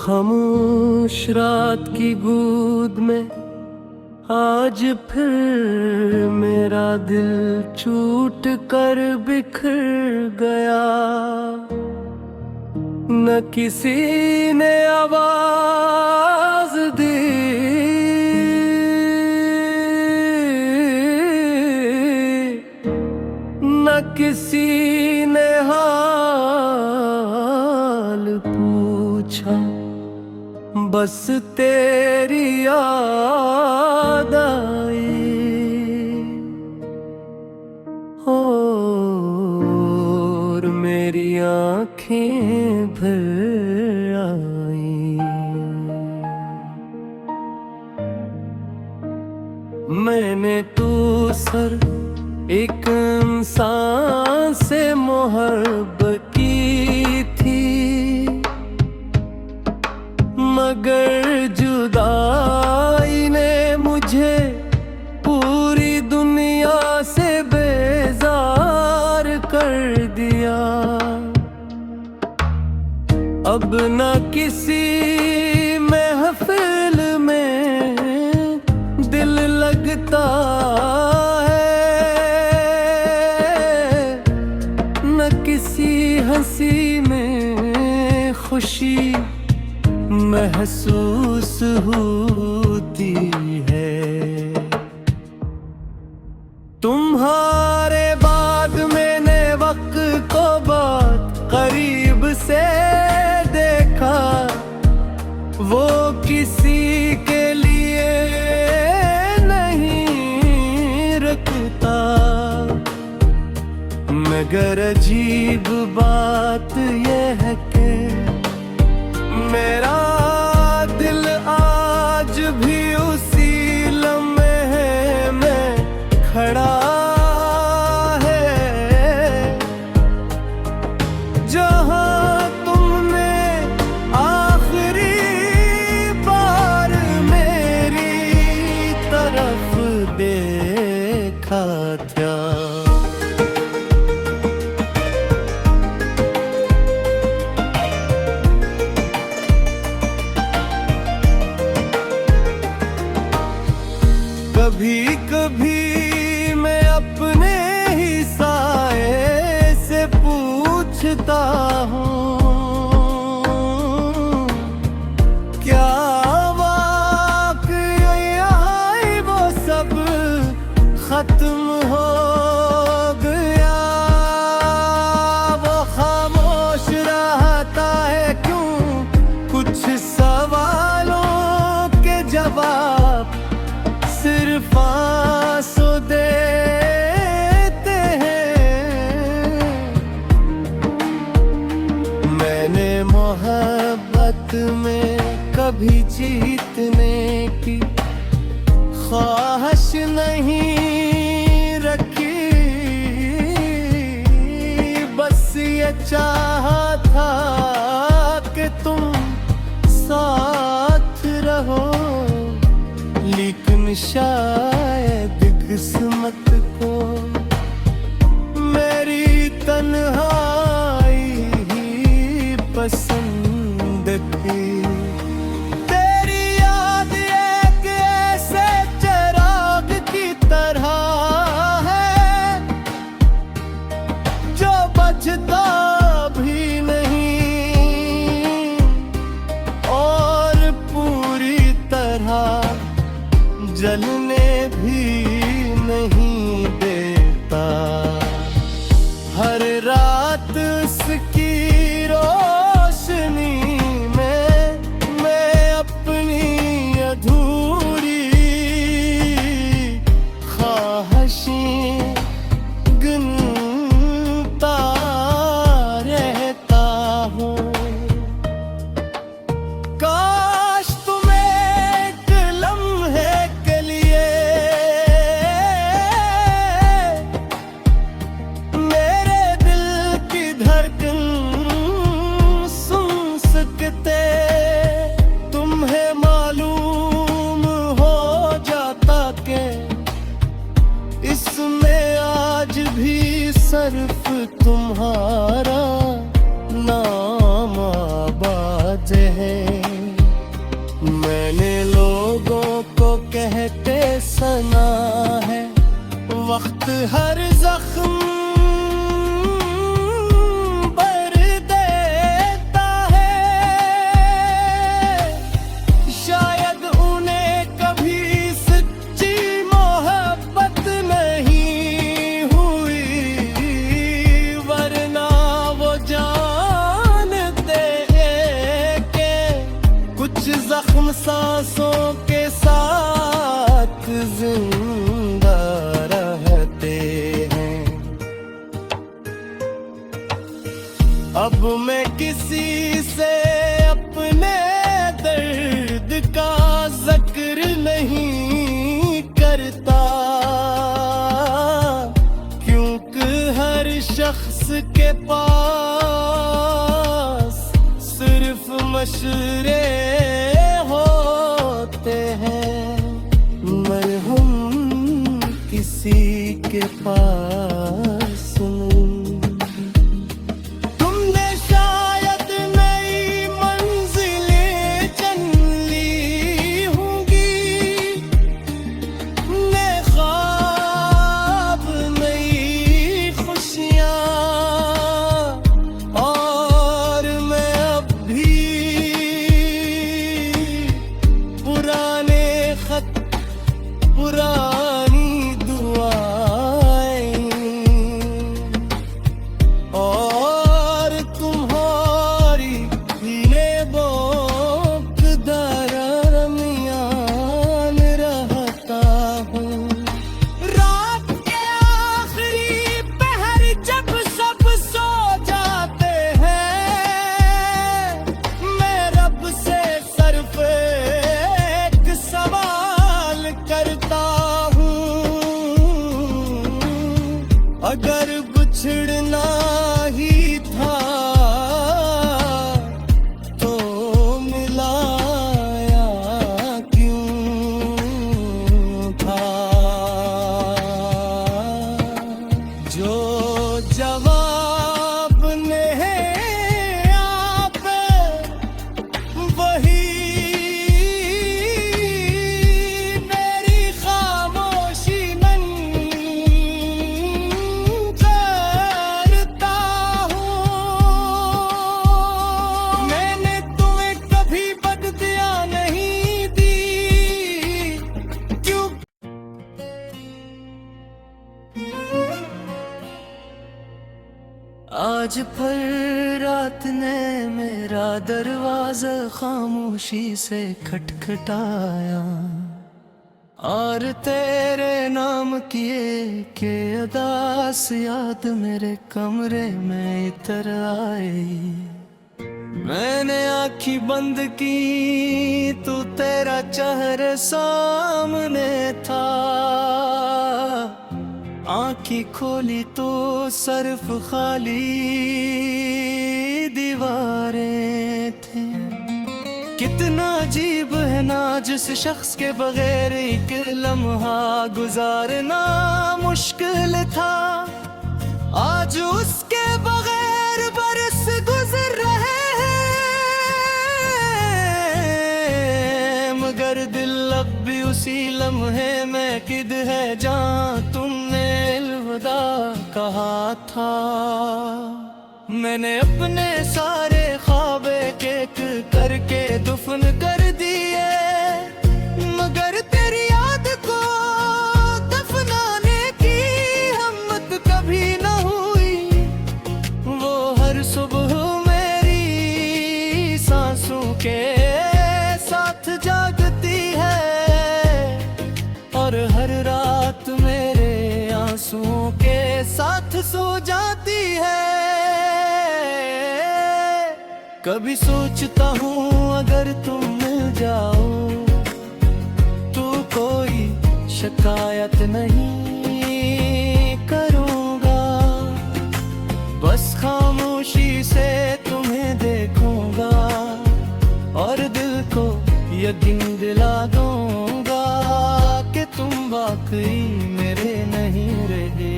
खामोश रात की गूद में आज फिर मेरा दिल टूट कर बिखर गया। न किसी ने आवाज दी, न किसी ने हाल पूछा, बस तेरी याद आई और मेरी आँखें भर आई। मैंने तो सर एक इंसान से मोहब्बत की थी, मगर जुदाई ने मुझे पूरी दुनिया से बेजार कर दिया। अब न किसी महफिल में दिल लगता है, न किसी हंसी में खुशी महसूस होती है। तुम्हारे बाद मैंने वक्त को बहुत करीब से देखा, वो किसी के लिए नहीं रुकता। मगर अजीब बात यह है कि मेरा दिल आज भी उसी लम्हे में खड़ा है, जहां तुमने आखिरी बार मेरी तरफ देखा था। कभी कभी मैं अपने ही साए से पूछता हूँ, क्या वाकई वो सब खत्म हो गया। वो खामोश रहता है क्यों, कुछ सवालों के जवाब सिर्फ आंसू देते हैं। मैंने मोहब्बत में कभी जीतने की ख्वाहिश नहीं रखी, बस ये चाहा था कि तुम साथ रहो। लेकिन शायद किस्मत को मेरी तन्हाई ही पसंद थी। तेरी याद एक ऐसे चिराग की तरह है जो बचता भी नहीं और पूरी तरह जलने भी नहीं देता। हर रात उसकी रोशनी में मैं अपनी अधूरी ख्वाहिशें गिनता रहता हूँ। तुम्हें मालूम हो जाता के इसमें आज भी सिर्फ तुम्हारा नाम आबाद है। सना है। वक्त हर जख्म भर देता है। शायद उन्हें कभी सच्ची मोहब्बत नहीं हुई, वरना वो जानते कि कुछ जख्म सांसों के साथ जिंदा रहते हैं। अब मैं किसी से अपने दर्द का जिक्र नहीं करता, क्योंकि हर शख्स के पास सिर्फ मशरे होते हैं, मरहम किसी के पास नहीं। तुमने शायद नई मंजिलें चुन ली होंगी, नए ख्वाब नई खुशियाँ, और मैं अब भी पुराने खत पुरानी दुआएं और तुम्हारी नेबों दरमियान रहता हूँ। रात के आखिरी पहर जब सब सो जाते हैं, मैं रब से सिर्फ एक सवाल करता हूँ, अगर बिछड़ना ही था तो मिलाया क्यों था। जो जवाब नहीं आप वही मेरी खामोशी मन करता हूँ। मैंने तुम्हें कभी बददिया नहीं दी, क्यों आज फिर रात ने मेरा दरवाजा खामोशी से खटखटाया, और तेरे नाम किए के अदास याद मेरे कमरे में इतर आई। मैंने आँखी बंद की तो तेरा चेहरा सामने था, आँखी खोली तो सिर्फ खाली दीवारें थी। कितना अजीब है ना जिस शख्स के बगैर एक लम्हा गुजारना मुश्किल था, आज उसके बगैर बरस गुजर रहे हैं, मगर दिल अब भी उसी लम्हे में किद है जहाँ तुमने अलविदा कहा था। मैंने अपने सारे ख्वाब एक एक करके दफन कर दिए, मगर तेरी याद को दफनाने की हिम्मत कभी न हुई। वो हर सुबह मेरी सांसों के साथ जागती है, और हर रात मेरे आंसुओं के साथ सो जाती है। कभी सोचता हूँ अगर तुम मिल जाओ तो कोई शिकायत नहीं करूँगा, बस खामोशी से तुम्हें देखूंगा और दिल को यकीन दिला दूंगा कि तुम वाकई मेरे नहीं रहे।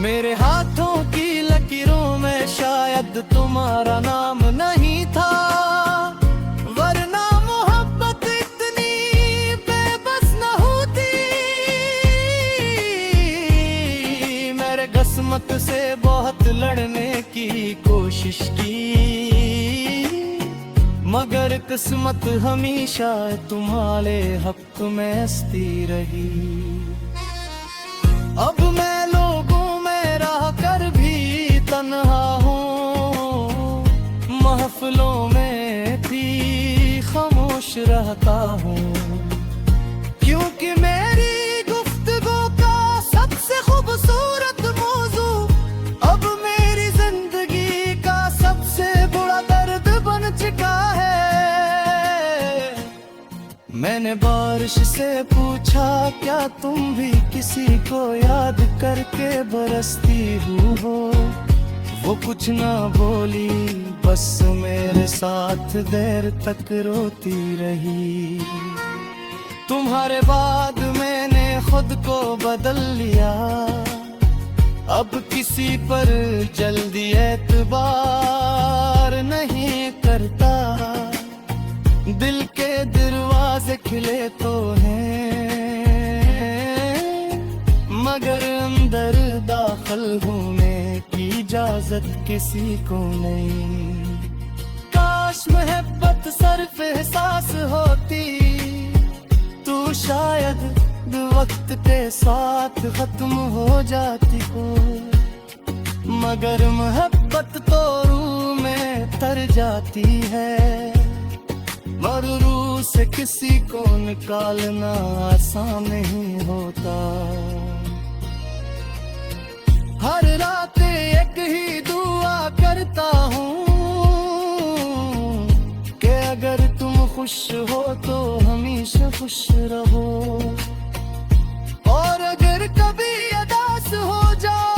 मेरे हाथों की लकीरों में शायद तुम्हारा नाम नहीं था, वरना मोहब्बत इतनी बेबस न मगर किस्मत हमेशा तुम्हारे हक में हंसती रही। अब मैं लोगों में रह कर भी तन्हा हूँ, महफिलों में भी खामोश रहता हूँ, क्योंकि मेरी गुफ्तगू का सबसे खूबसूरत मौजू अब मेरी जिंदगी का सबसे बड़ा दर्द बन चुका है। मैंने बारिश से पूछा क्या तुम भी किसी को याद करके बरसती हो, वो कुछ ना बोली, बस मेरे साथ देर तक रोती रही। तुम्हारे बाद मैंने खुद को बदल लिया, अब किसी पर जल्दी एतबार नहीं करता। दिल के दरवाजे खिले तो हैं, मगर अंदर दाखिल होने की इजाजत किसी को नहीं। काश मोहब्बत सिर्फ एहसास होती तो शायद वक्त के साथ खत्म हो जाती हो, मगर मोहब्बत तो रूह में तर जाती है, और रूह से किसी को निकालना आसान नहीं होता। हर रात एक ही दुआ करता हूँ कि अगर तुम खुश हो तो हमेशा खुश रहो, और अगर कभी उदास हो जाओ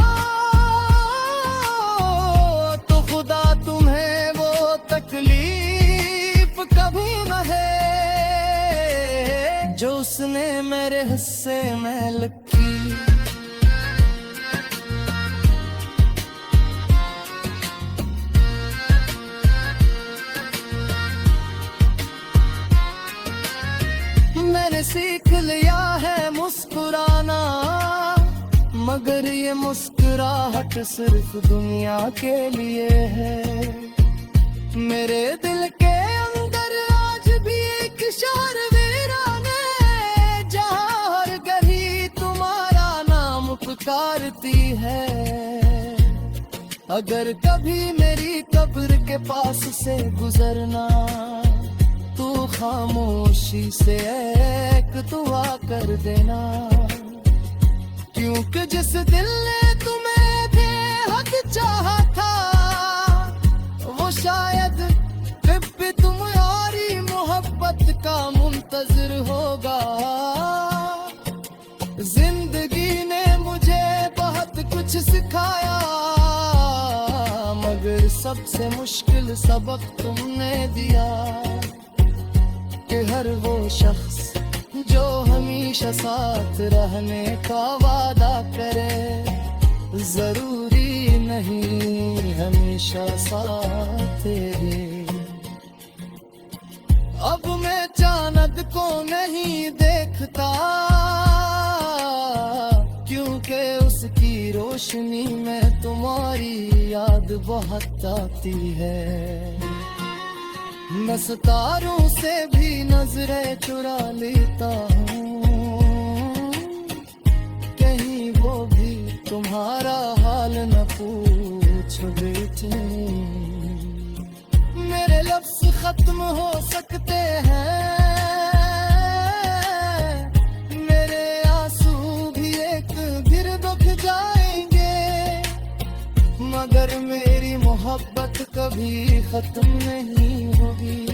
तो खुदा तुम्हें वो तकलीफ कभी न है जो उसने मेरे हिस्से में लिखी। मैंने सीख लिया है मुस्कुराना, मगर ये मुस्कुराहट सिर्फ दुनिया के लिए है। मेरे दिल के अंदर आज भी एक शहर वीरान है, जहाँ हर गली तुम्हारा नाम पुकारती है। अगर कभी मेरी कब्र के पास से गुजरना तू खामोशी से एक दुआ कर देना, क्योंकि जिस दिल ने तुम्हें बेहद चाहा था वो शायद कभी तुम्हारी मोहब्बत का मुंतजिर होगा। जिंदगी ने मुझे बहुत कुछ सिखाया, मगर सबसे मुश्किल सबक तुमने दिया कि हर वो शख्स जो हमेशा साथ रहने का वादा करे जरूरी नहीं हमेशा साथ रहे। अब मैं चांद को नहीं देखता, क्योंकि उसकी रोशनी में तुम्हारी याद बहुत आती है। मैं सितारों से भी नजरें चुरा लेता हूँ, कहीं वो भी तुम्हारा हाल न पूछ बैठे। मेरे लफ्ज खत्म हो सकते हैं, मेरे आंसू भी एक फिर रुक जाएंगे, मगर मेरी मोहब्बत कभी खत्म नहीं होगी,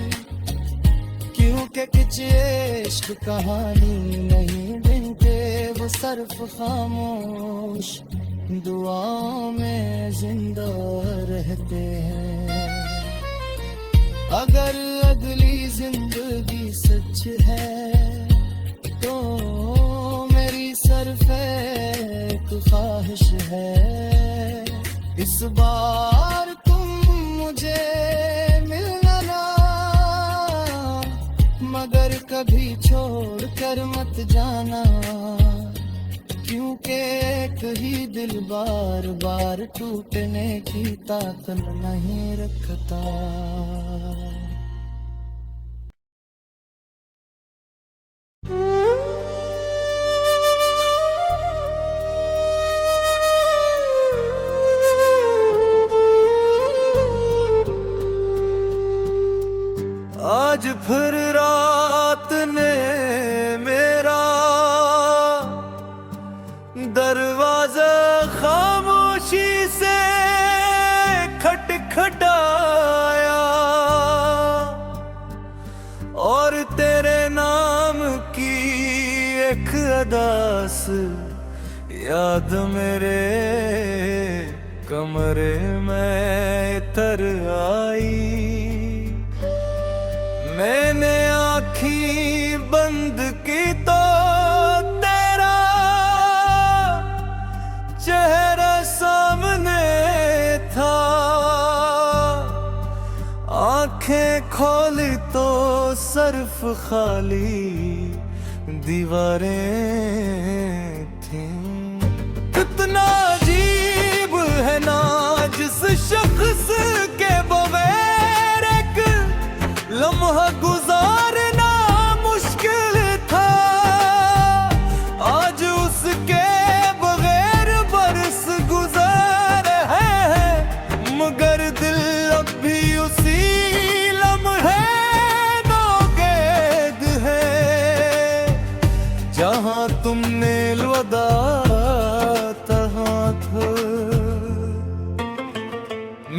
क्योंकि कुछ इश्क कहानी नहीं बनते, वो सिर्फ खामोश दुआओं में जिंदा रहते हैं। अगर अगली जिंदगी सच है तो मेरी सिर्फ एक ख्वाहिश है, इस बार तुम मुझे मिलना ना, मगर कभी छोड़ कर मत जाना, क्योंकि एक ही दिल बार बार टूटने की ताकत नहीं रखता। एक अदास याद मेरे कमरे में तर आई। मैंने आँखी बंद की तो तेरा चेहरा सामने था, आंखें खोली तो सिर्फ खाली दीवारें थीं। कितना अजीब है ना जिस शख्स के बगैर एक लम्हा गुजारना मुश्किल था। आज उसके बगैर बरस गुजार है, मगर दिल अब भी उसी लम्हे नौगैद है। जहाँ तुमने अलविदा तहाँ था।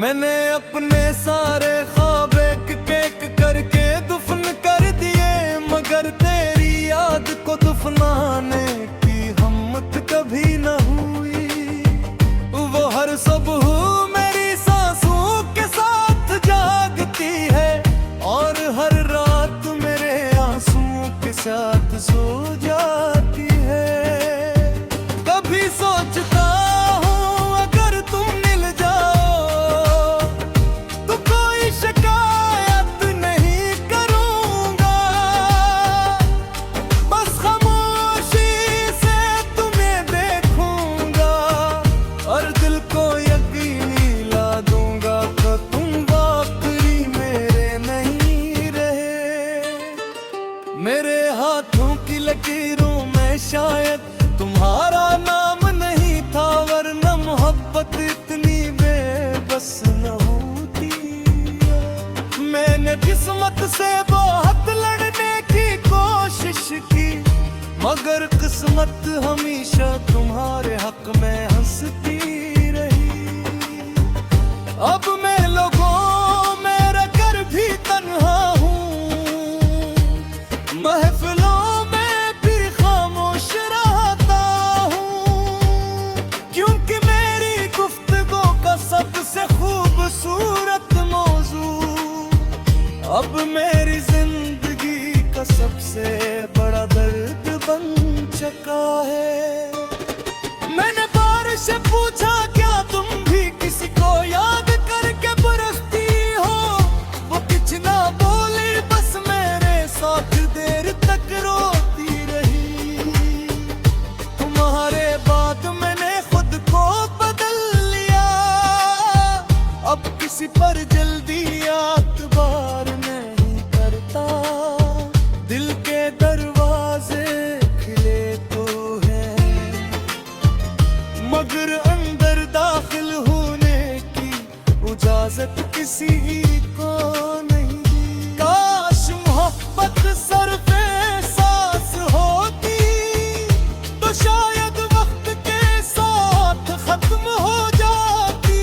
मैंने अपने सारे ख्वाब एक करके दफन कर दिए, मगर तेरी याद को दफनाने की हिम्मत कभी न हुई। वो हर सुबह मेरी सांसों के साथ जागती है, और हर रात मेरे आंसुओं के साथ सो जाती है। कभी सोचता हूँ अगर तुम मिल जाओ तो कोई शिकायत नहीं करूँगा, बस खामोशी से तुम्हें देखूँगा और दिल को यकीनी ला दूँगा कि तुम वाकई मेरे नहीं रहे। मेरे हाथों की लकीरों में शायद तुम्हारा नाम नहीं था, वरना मोहब्बत इतनी बेबस न होती। मैंने किस्मत से बहुत लड़ने की कोशिश की, मगर किस्मत हमेशा तुम्हारे हक में हंसती रही। अब मैं लोगों में रहकर भी तन्हा हूँ, महफिलों में भी खामोश रहता हूँ, क्योंकि मेरी गुफ्तगू का सबसे खूबसूरत मौजू अब मेरी जिंदगी का सबसे बड़ा दर्द बन चुका है। मैंने बारिश से पूछा क्या तुम भी किसी को याद करके बरसती हो, वो कुछ ना बोली, बस मेरे साथ देर तक रोती रही। तुम्हारे बाद मैंने खुद को बदल लिया, अब किसी पर जल्दी एतबार नहीं करता। दिल के दरवाजे खिले तो हैं, मगर अंदर दाखिल होने की इजाजत किसी को नहीं। काश मोहब्बत सरफे सांस होती तो शायद वक्त के साथ खत्म हो जाती,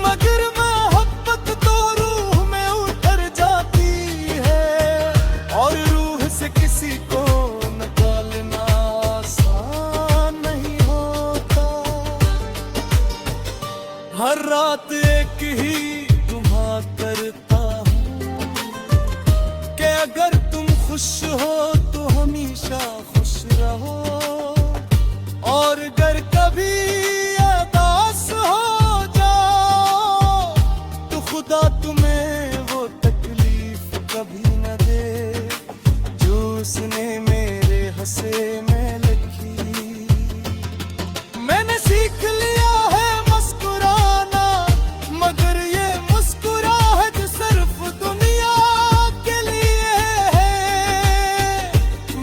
मगर मोहब्बत तो रूह में उतर जाती है, और रूह से किसी को निकालना आसान नहीं होता। हर रात एक ही दुआ करता हूँ कि अगर तुम खुश हो तो हमेशा खुश रहो, और अगर कभी उदास हो जाओ तो खुदा तुम्हें वो तकलीफ कभी न दे जो उसने मेरे हंसे में लिखी। मैंने सीख लिया है मुस्कुराना, मगर ये मुस्कुराहट सिर्फ दुनिया के लिए है।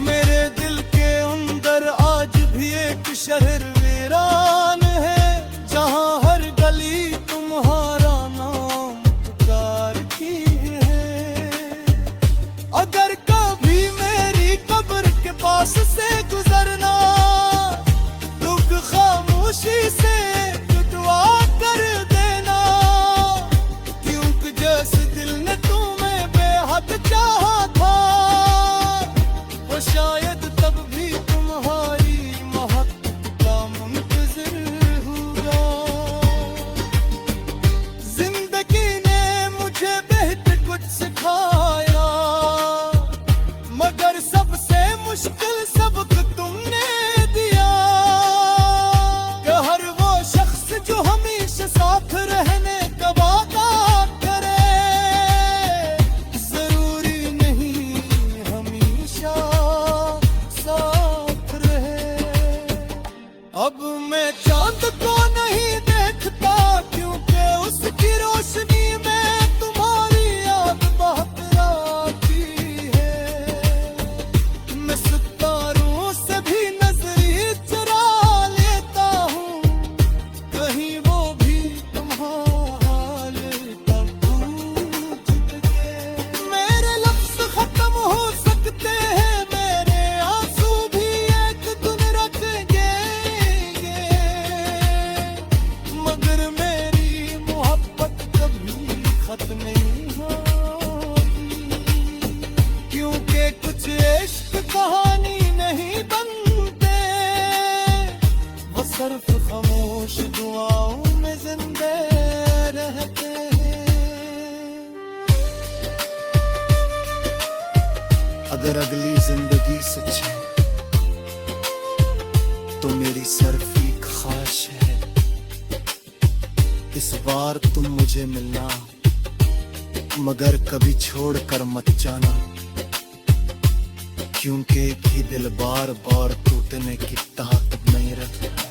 मेरे दिल के अंदर आज भी एक शहर वीरान है, जहाँ हर गली तुम्हारा नाम पुकारती है। अगर कभी मेरी कब्र के पास से गुजर सिर्फ खामोश दुआओं में जिंदे रहते हैं। अगर अगली जिंदगी सच है तो मेरी सिर्फ एक ख्वाहिश है, इस बार तुम मुझे मिलना, मगर कभी छोड़ कर मत जाना, क्योंकि एक ही दिल बार बार टूटने की ताकत नहीं रखता।